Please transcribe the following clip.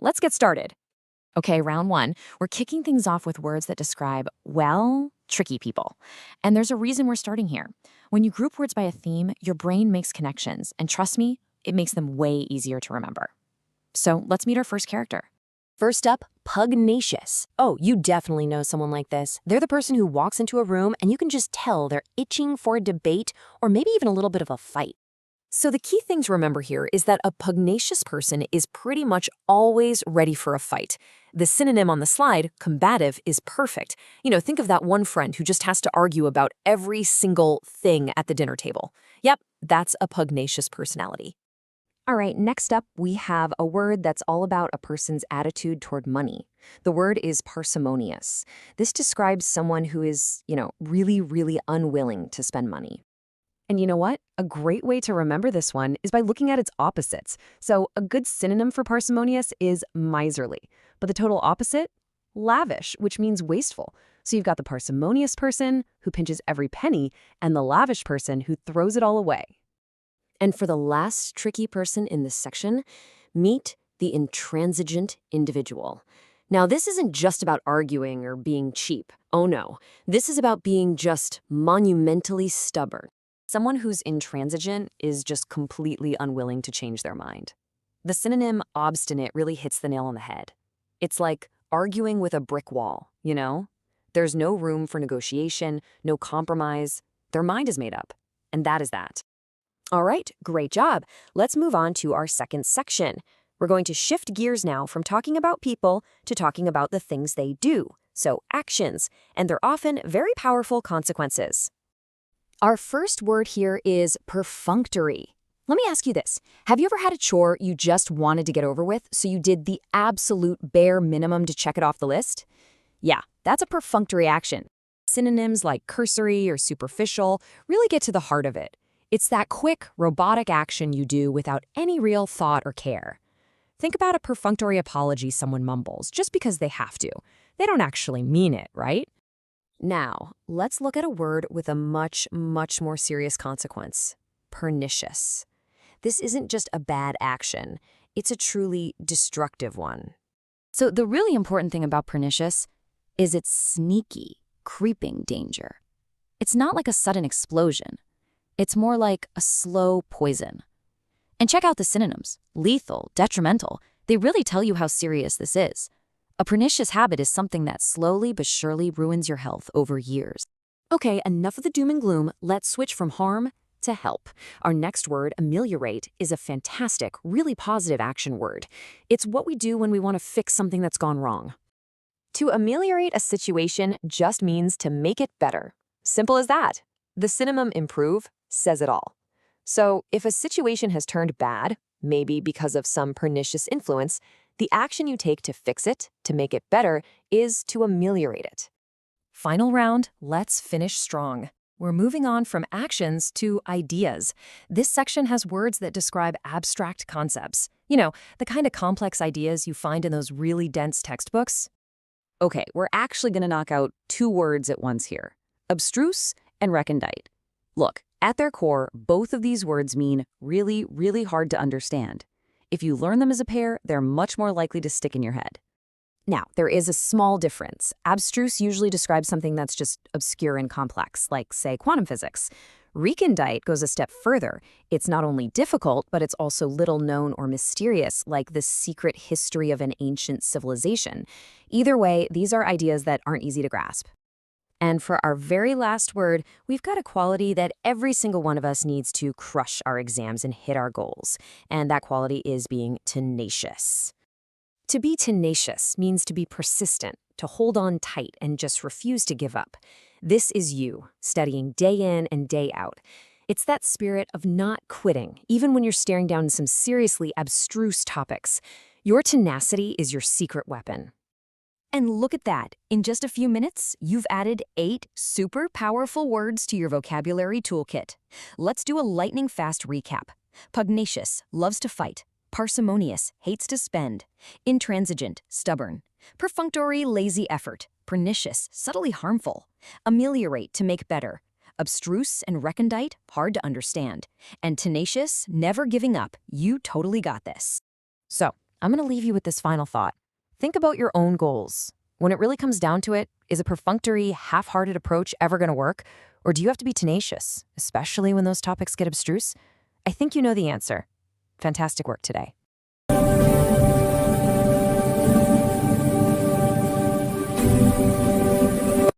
let's get started. Okay, round one. We're kicking things off with words that describe, well, tricky people. And there's a reason we're starting here. When you group words by a theme, your brain makes connections. And trust me, it makes them way easier to remember. So let's meet our first character. First up, pugnacious. Oh, you definitely know someone like this. They're the person who walks into a room and you can just tell they're itching for a debate or maybe even a little bit of a fight. So the key thing to remember here is that a pugnacious person is pretty much always ready for a fight. The synonym on the slide, combative, is perfect. Think of that one friend who just has to argue about every single thing at the dinner table. Yep, that's a pugnacious personality. All right, next up, we have a word that's all about a person's attitude toward money. The word is parsimonious. This describes someone who is, really, really unwilling to spend money. And you know what? A great way to remember this one is by looking at its opposites. So a good synonym for parsimonious is miserly. But the total opposite? Lavish, which means wasteful. So you've got the parsimonious person who pinches every penny and the lavish person who throws it all away. And for the last tricky person in this section, meet the intransigent individual. Now, this isn't just about arguing or being cheap. Oh no, this is about being just monumentally stubborn. Someone who's intransigent is just completely unwilling to change their mind. The synonym obstinate really hits the nail on the head. It's like arguing with a brick wall, There's no room for negotiation, no compromise. Their mind is made up, and that is that. All right, great job. Let's move on to our second section. We're going to shift gears now from talking about people to talking about the things they do, so actions, and they're often very powerful consequences. Our first word here is perfunctory. Let me ask you this. Have you ever had a chore you just wanted to get over with, so you did the absolute bare minimum to check it off the list? Yeah, that's a perfunctory action. Synonyms like cursory or superficial really get to the heart of it. It's that quick, robotic action you do without any real thought or care. Think about a perfunctory apology someone mumbles just because they have to. They don't actually mean it, right? Now, let's look at a word with a much, much more serious consequence. Pernicious. This isn't just a bad action. It's a truly destructive one. So the really important thing about pernicious is its sneaky, creeping danger. It's not like a sudden explosion. It's more like a slow poison. And check out the synonyms. Lethal, detrimental. They really tell you how serious this is. A pernicious habit is something that slowly but surely ruins your health over years. Okay, enough of the doom and gloom. Let's switch from harm to help. Our next word, ameliorate, is a fantastic, really positive action word. It's what we do when we want to fix something that's gone wrong. To ameliorate a situation just means to make it better. Simple as that. The synonym improve says it all. So if a situation has turned bad, maybe because of some pernicious influence, the action you take to fix it, to make it better, is to ameliorate it. Final round, let's finish strong. We're moving on from actions to ideas. This section has words that describe abstract concepts. The kind of complex ideas you find in those really dense textbooks. Okay, we're actually going to knock out two words at once here. Abstruse and recondite. Look, at their core, both of these words mean really, really hard to understand. If you learn them as a pair, they're much more likely to stick in your head. Now, there is a small difference. Abstruse usually describes something that's just obscure and complex, like, say, quantum physics. Recondite goes a step further. It's not only difficult, but it's also little known or mysterious, like the secret history of an ancient civilization. Either way, these are ideas that aren't easy to grasp. And for our very last word, we've got a quality that every single one of us needs to crush our exams and hit our goals. And that quality is being tenacious. To be tenacious means to be persistent, to hold on tight and just refuse to give up. This is you, studying day in and day out. It's that spirit of not quitting, even when you're staring down some seriously abstruse topics. Your tenacity is your secret weapon. And look at that. In just a few minutes, you've added 8 super powerful words to your vocabulary toolkit. Let's do a lightning-fast recap. Pugnacious, loves to fight. Parsimonious, hates to spend. Intransigent, stubborn. Perfunctory, lazy effort. Pernicious, subtly harmful. Ameliorate, to make better. Abstruse and recondite, hard to understand. And tenacious, never giving up. You totally got this. So, I'm going to leave you with this final thought. Think about your own goals. When it really comes down to it, is a perfunctory, half-hearted approach ever going to work? Or do you have to be tenacious, especially when those topics get abstruse? I think you know the answer. Fantastic work today.